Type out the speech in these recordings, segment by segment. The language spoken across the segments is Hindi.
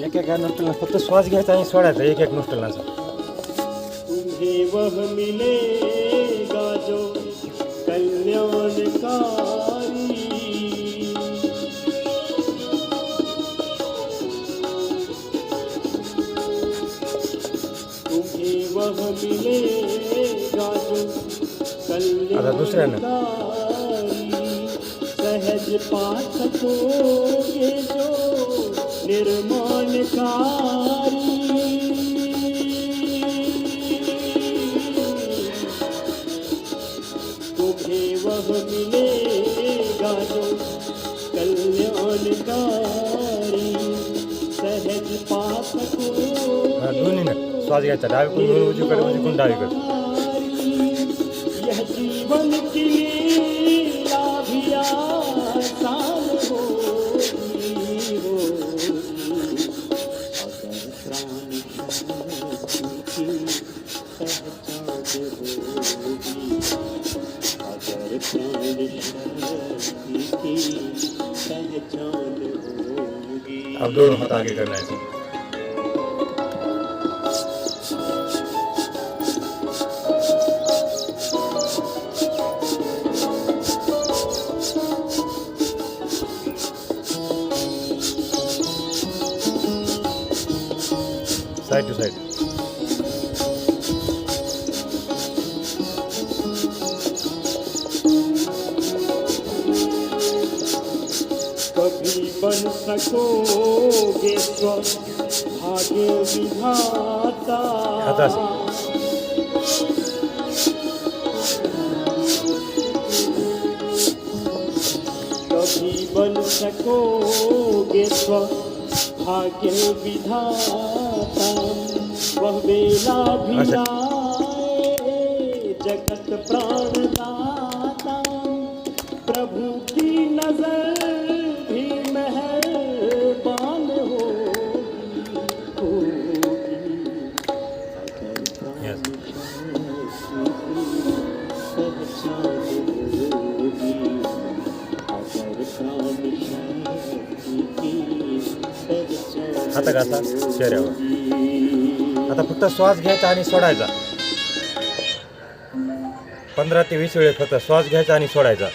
एक एक नोस्टलना फक्त श्वास घ्यायचा आणि सोडायचा एक एक नोस्टलनाचा. तुम्हें वह मिलेगा जो कल्याणकारी, तुम्हें वह मिलेगा जो आता दुसऱ्यानं कल्याणकारी, सहज पा सकोगे जो निर्माणकारी. तुम्हें वह मिलेगा जो कल्याणकारी, सहज पा सकोगे. दोन्हीनं श्वास घ्यायचा डावीकडून उजवीकडे उजवीकडून डावीकडे. यह जीवन की लीला भी आसान होगी, अगर प्राण की पहचान होगी, अगर प्राण की पहचान होगी. अब दोनों हाथ आगे करना है. Side to side. कभी बन सकोगे भाग्य विधाता, हातास. कभी बन सकोगे भाग्य विधाता. वह बेला भी आए जगत प्राणदाता, प्रभु की नजर भी मेहरबान होगी. Yes. पहचान होगी, अगर प्राण की पहचान. हात घासा चेहऱ्यावर. आता फक्त श्वास घ्यायचा आणि सोडायचा. 15 ते 20 वेळेस फक्त श्वास घ्यायचा आणि सोडायचा.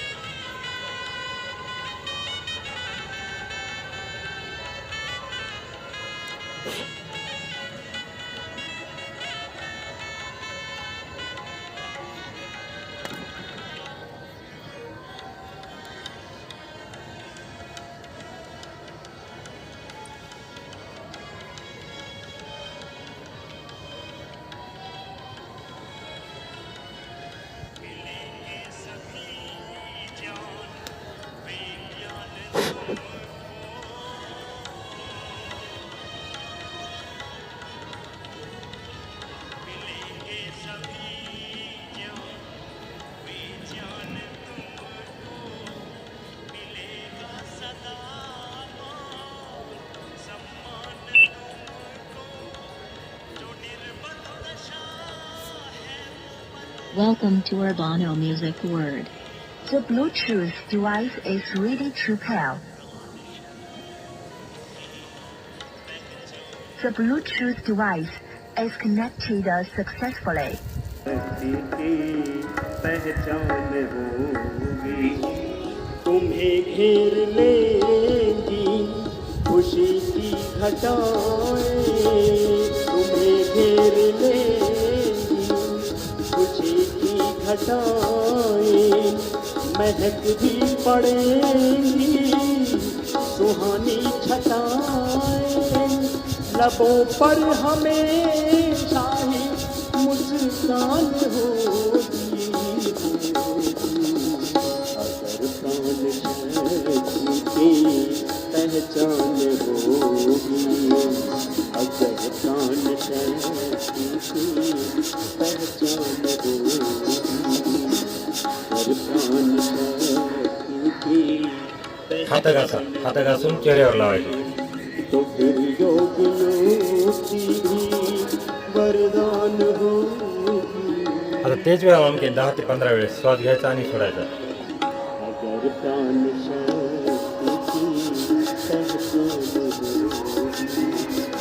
Welcome to Urbano Music Word. The Bluetooth device is ready to pair. The Bluetooth device is connected successfully. पहचान होगी, तुम्हें घेर लेंगी खुशी की घटाएं. तुम्हें घेर लेंगी खुशी की घटाएं. महक भी पड़ेंगी सुहानी छटाएं. लबों पर हमेशा ही मुस्कान होगी, अगर प्राण की पहचान होगी, अगर प्राण की पहचान होगी, अगर प्राण की हात घासा. हात घासून चेहऱ्यावर लावायचं. तो फिर योगियों की भी वरदान होगी, आता तेच वेळा आणखी 10 ते 15 वेळेस श्वास घ्यायचा आणि सोडायचा. अगर प्राण शक्ति की पहचान होगी.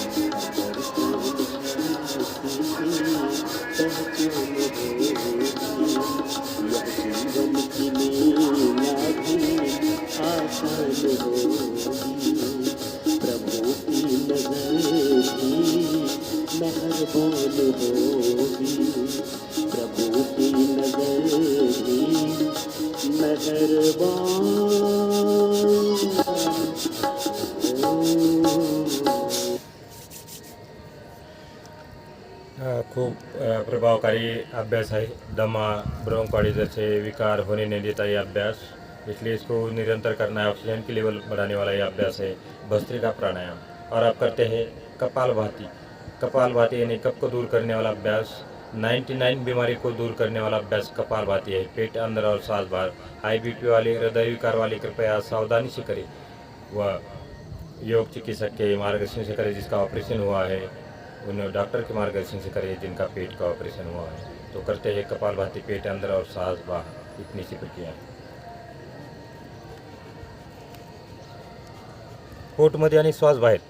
होगी, प्रभु की नजर भी मेहरबान होगी, प्रभु की नजर भी मेहरबान होगी। खूप प्रभावकारी अभ्यास है। दमा ब्रोंकाइटिस जैसे विकार होने नहीं देता ये अभ्यास, इसलिए इसको निरंतर करना है। ऑक्सीजन की लेवल बढ़ाने वाला ये अभ्यास है भस्त्रिका प्राणायाम। और आप करते हैं कपालभाति। कपालभाति यानी कफ को दूर करने वाला अभ्यास, 99 बीमारी को दूर करने वाला अभ्यास कपालभाति है। पेट अंदर और सांस बाहर। हाई बीपी वाले, हृदय विकार वाले कृपया सावधानी से करें। वह योग चिकित्सक के मार्गदर्शन से करें। जिसका ऑपरेशन हुआ है उन डॉक्टर के मार्गदर्शन से करें। जिनका पेट का ऑपरेशन हुआ है तो करते हैं कपालभाति, पेट अंदर और सांस बाहर, इतनी सी प्रक्रिया है। पोटमध्ये आणि श्वास बाहेर।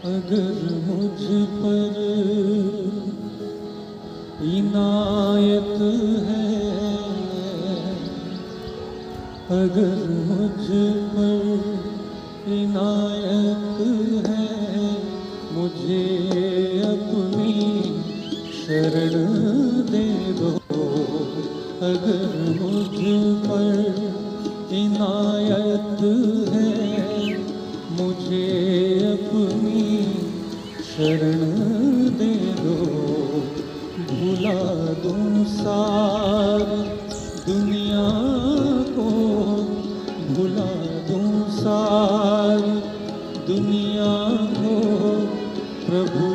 अगर मुझ पर इनायत है, अगर मुझ पर इनायत है, मुझे अपनी शरण दे दो। अगर मुझ पर इनायत है, मुझे अपनी शरण दे दो। भुला दूं सारी दुनिया को, भुला दूं सारी दुनिया को, प्रभु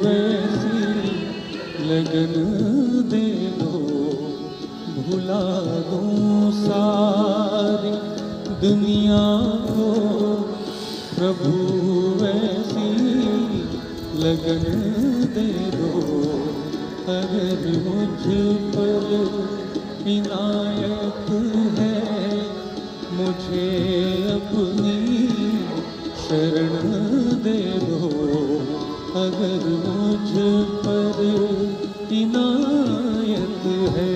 वैसी लगन दे दो। भुला दूं सारी दुनिया को, प्रभु वैसी लगन दे दो। अगर मुझ पर इनायत है, मुझे अपनी शरण दे दो। अगर मुझ पर इनायत है।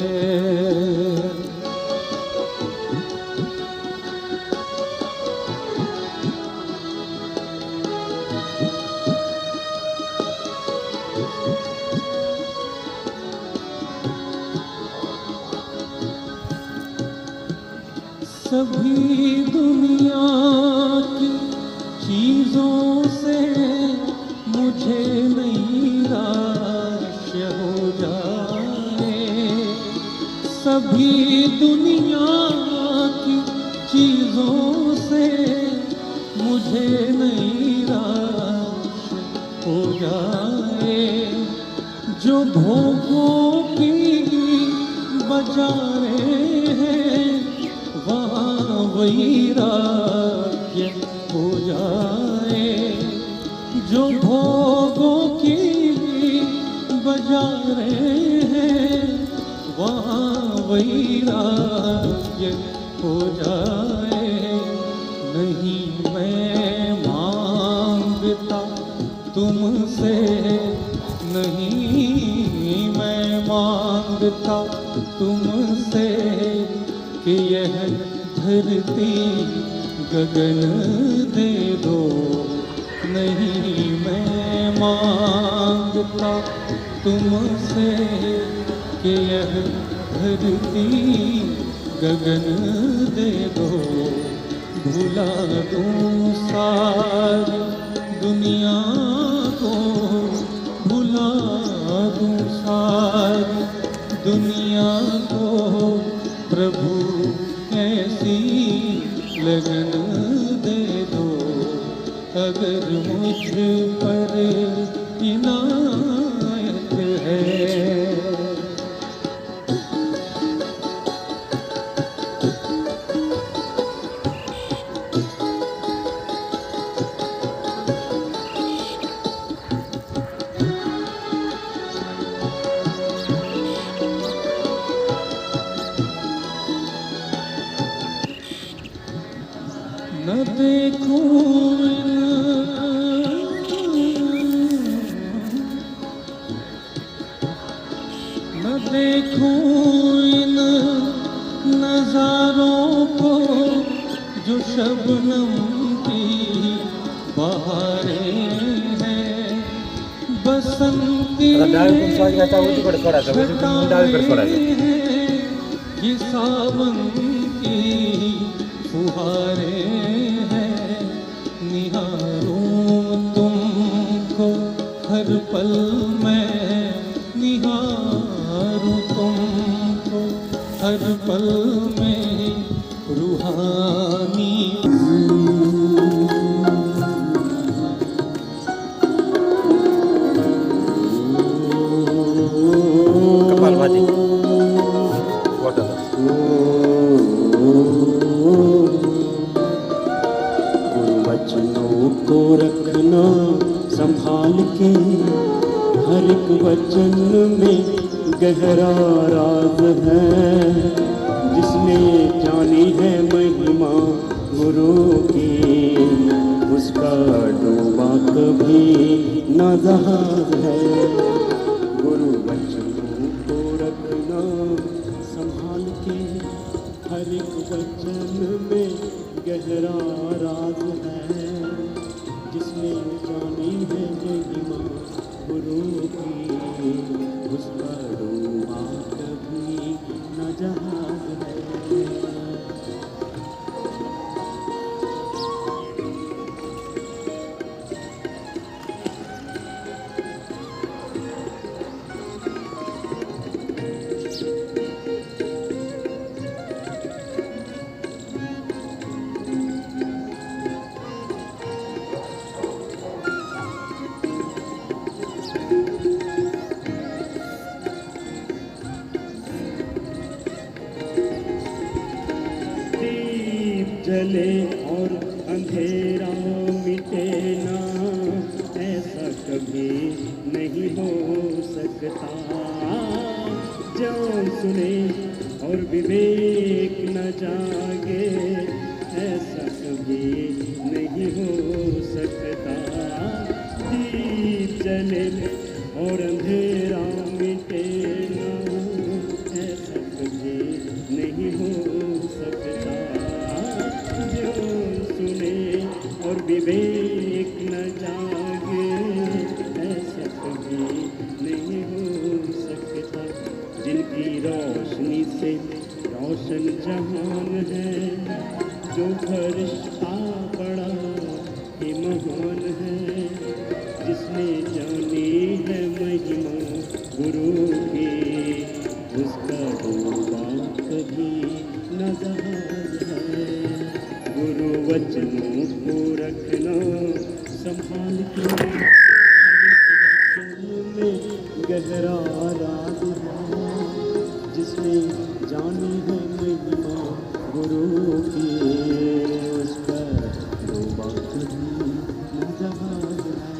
सभी दुनिया की चीज़ों से मुझे नैराश्य हो जाए। सभी दुनिया की चीज़ों से मुझे नैराश्य हो जाए। जो भोगों की बाजारें हैं, वहाँ वैराग्य हो जाए। जो भोगों की बाजारें हैं, वहाँ वैराग्य हो जाए। नहीं मैं मांगता तुमसे, नहीं मैं मांगता तुमसे कि यह धरती गगन दे दो। नहीं मैं मांगता तुमसे कि यह धरती गगन दे दो। भुला दूं सारी दुनिया को, दुनिया को प्रभु ऐसी लगन दे दो, अगर मुझ पर इनायत है। न देखूं न देखूं इन नजारों को जो शबनम की बहारें हैं, बसंती ये सावन की फुहारें हैं, निहारूं तुमको हर पल मैं, निहारूं तुमको हर पल में रूहानी। कपालभाती वचनों को रखना संभाल के, हर एक वचन में गहरा राज है, जिसने जानी है महिमा गुरु की, उसका डूबा कभी न जहाज है। गुरु वचनों को रखना संभाल के, हर एक वचन में गहरा राज है, जिसने जानी है महिमा गुरु की, उसका डूबा कभी न जहाज है। जले और अंधेरा मिटे ना, ऐसा कभी नहीं हो सकता। जान सुने और विवेक न जागे, ऐसा कभी नहीं हो सकता। दीप जले और अंधेरा मिटे ना, ऐसा कभी नहीं हो सकता। सुने और विवेक न जागे, ऐसा कभी नहीं हो सकता। जिनकी रोशनी से रोशन जहान है, जो फरिश्ता बड़ा ही महान है, जिसने जानी है महिमा गुरु की, उसका डूबा कभी न जहाज है। गुरु वचनों को रखना संभाल के, में गहरा राज है, जिसने जानी है महिमा गुरु की, उसका डूबा कभी न जहाज है।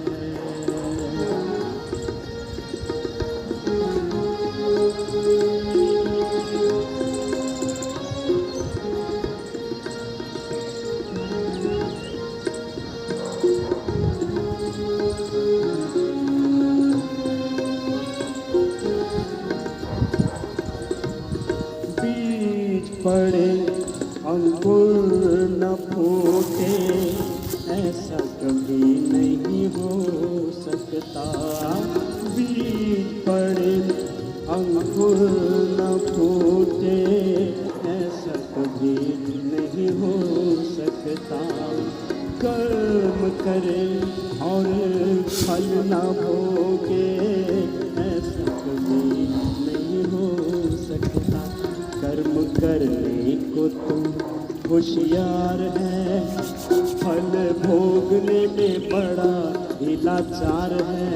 पड़े अंकुर न फूटे, ऐसा कभी नहीं हो सकता। बीज पड़े अंकुर न फूटे, ऐसा कभी नहीं हो सकता। कर्म करे और फल न भोगे, ऐसा कभी नहीं हो होशियार है, फल भोगने में बड़ा ही लाचार है।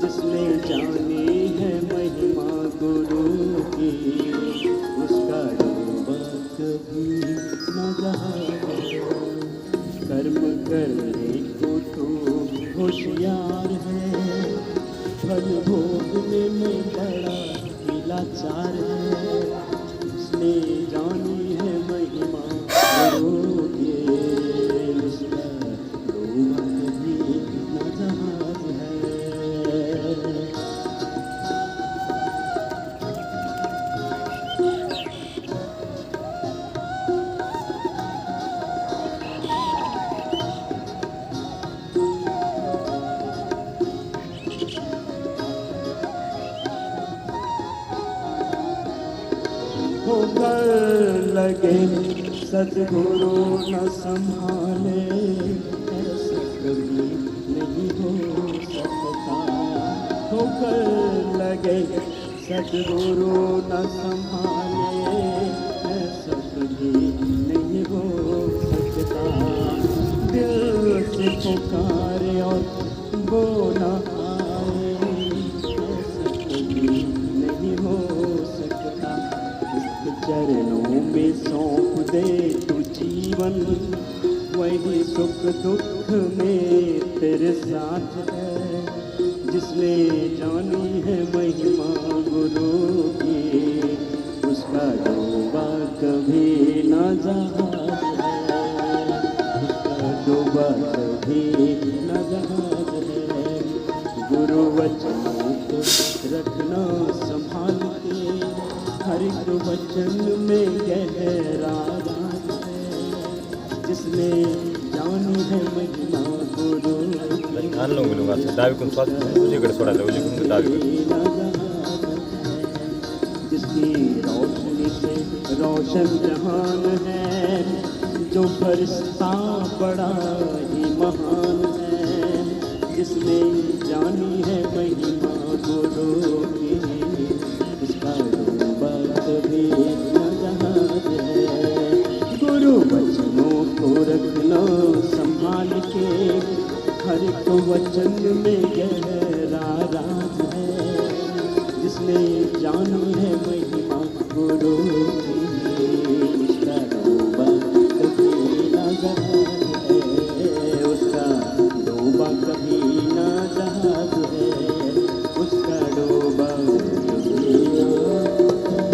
जिसने जानी है महिमा गुरु की, उसका डूबा कभी न जाए। कर्म करने को तो होशियार है, फल भोगने में बड़ा ही लाचार है। उसने जानी है महिमा गुरु की, उसका डूबा कभी न जहाज है। होकर लगे सद्गुरु न संभाले, ऐसा कभी नहीं हो सकता। होकर लगे सद्गुरु न संभाले, ऐसा कभी नहीं हो सकता। दिल से पुकारे और वो न आए, ऐसा कभी नहीं हो सकता। चरणों में सौंप दे तू जीवन, वही सुख दुख में तेरे साथ है। जिसने जानी है महिमा गुरु की, उसका डूबा कभी न जहाज है। उसका डूबा कभी न जहाज है। गुरु वचनों को रखना संभाल के, हर एक वचन में गहरा राज है। जिसने जानी है महिमा गुरु की, आणलं मुलं असं डावीकडून स्वाद उजवीकडे सोडायचं, उजवीकडून डावीकडे. जिसकी रोशनी से रोशन जहान है, जो फरिश्ता बड़ा ही महान है। जिसने जानी है महिमा गुरु की, उसका डूबा कभी न जहाज है। गुरु वचनों को रखना संभाल के, हर एक वचन में गहरा राज है। जिसने जानी है महिमा गुरु की, उसका डूबा कभी न जहाज है। उसका डूबा कभी न जहाज है। उसका डूबा कभी न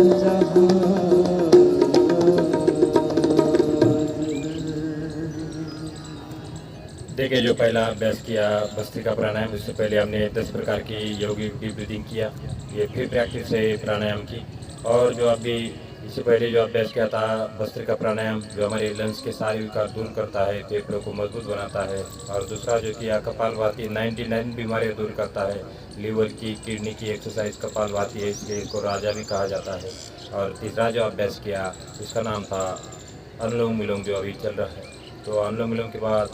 जहाज है। देखिए, जो पहला अभ्यास किया भस्त्रिका प्राणायाम, इससे पहले हमने 10 प्रकार की योगी डीप ब्रीदिंग किया। ये फिर प्रैक्टिस है प्राणायाम की। और जो अभी इससे पहले जो अभ्यास किया था भस्त्रिका प्राणायाम, जो हमारे लंग्स के सारे विकार दूर करता है, फेफड़ों को मजबूत बनाता है। और दूसरा जो किया कपालभाति, 99 बीमारियाँ दूर करता है। लीवर की, किडनी की एक्सरसाइज कपालभाति है, इसलिए इसको राजा भी कहा जाता है। और तीसरा जो अभ्यास किया इसका नाम था अनुलोम विलोम, जो अभी चल रहा है। तो अनुलोम विलोम के बाद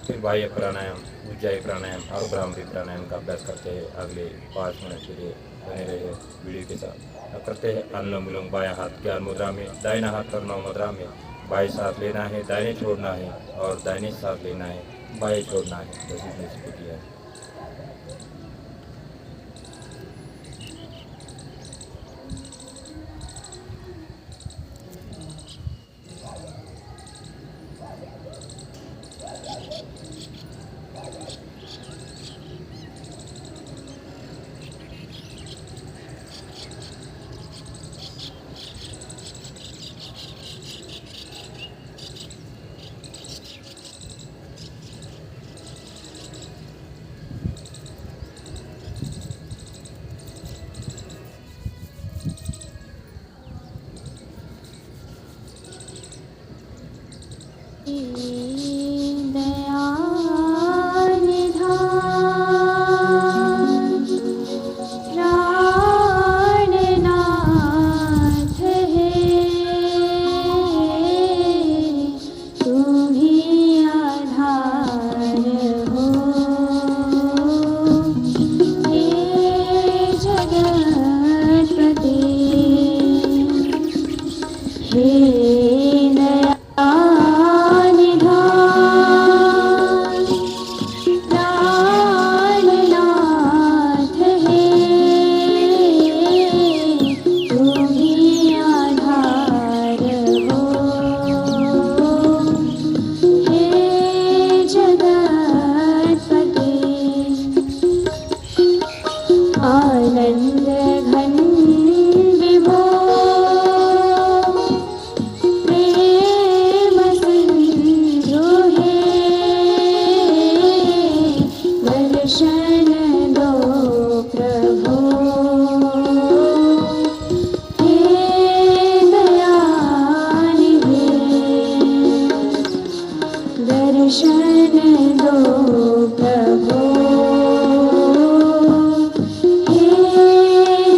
फिर बाह्य प्राणायाम, उज्जाई प्राणायाम और भ्रामरी प्राणायाम का अभ्यास करते हैं। अगले 5 मिनट के लिए बने रहे वीडियो के साथ। अब करते हैं अनुलोम विलोम। बायां हाथ ज्ञान मुद्रा में, दाहिना हाथ प्रणव मुद्रा में। बाएं सांस लेना है, दाहिने छोड़ना है, और दाहिने सांस लेना है, बाएं छोड़ना है। बस इतने से किया है। आनंद घन विभो प्रेम सिंधु हे दर्शन दो प्रभु हे दयानिधि दर्शन दो प्रभु हे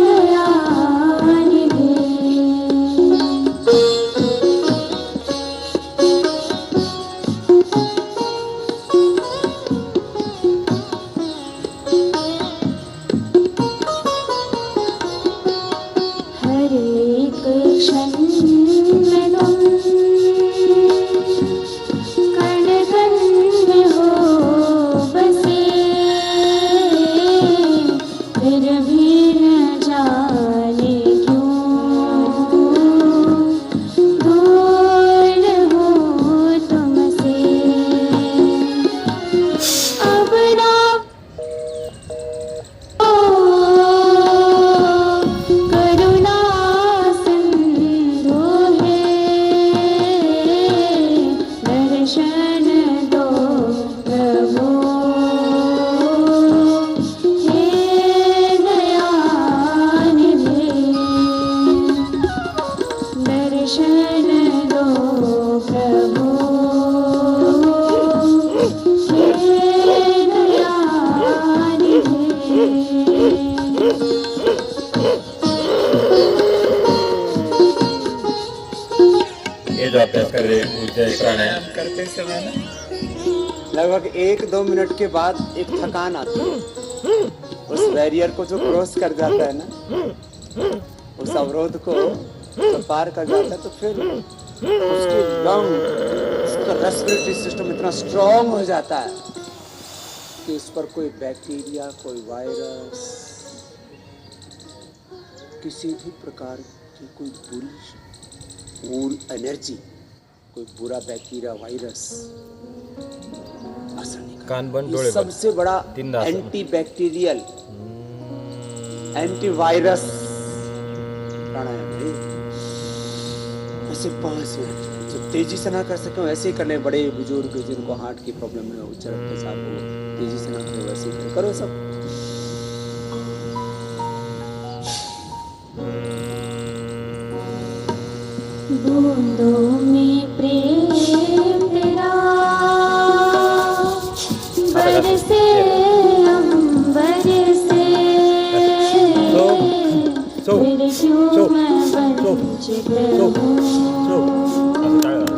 दयानिधि हर एक क्षण में तुम कण कण में हो बसे फिर भी न जाने क्यों दूर हो तुमसे अब ना करुणा सिंधु हे दर्शन दो प्रभु हे दयानिधि दर्शन दो प्रभु हे दयानिधि ये जो अभ्यास कर रहे ऊर्जा प्राणायाम करते समय ना लगभग 1-2 मिनट के बाद एक थकान आती है। उस बैरियर को जो क्रॉस कर जाता है ना, उस अवरोध को जो पार कर जाता है, तो फिर उसके लंग, उसका रेस्पिरेटरी सिस्टम इतना स्ट्रांग हो जाता है कि उस पर कोई बैक्टीरिया, कोई वायरस, किसी भी प्रकार की कोई बुरी एनर्जी, कोई बुरा बैक्टीरिया, वायरस असर नहीं करता। कान बंद, ये डोळे बंद। सबसे बड़ा तीन आसन। एंटी बैक्टीरियल, एंटी वायरस प्राणायाम है। ऐसे 5 मिनट जो तेजी से ना कर सके वैसे ही कर लें। बड़े बुजुर्ग जिनको हार्ट की प्रॉब्लम है, उच्च रक्तचाप हो, तेजी से ना करें, वैसे ही करो सब। बूंदों में प्रेम तेरा बरसे अंबर से सो फिर क्यों मैं वंचित रहूं असं टाळा.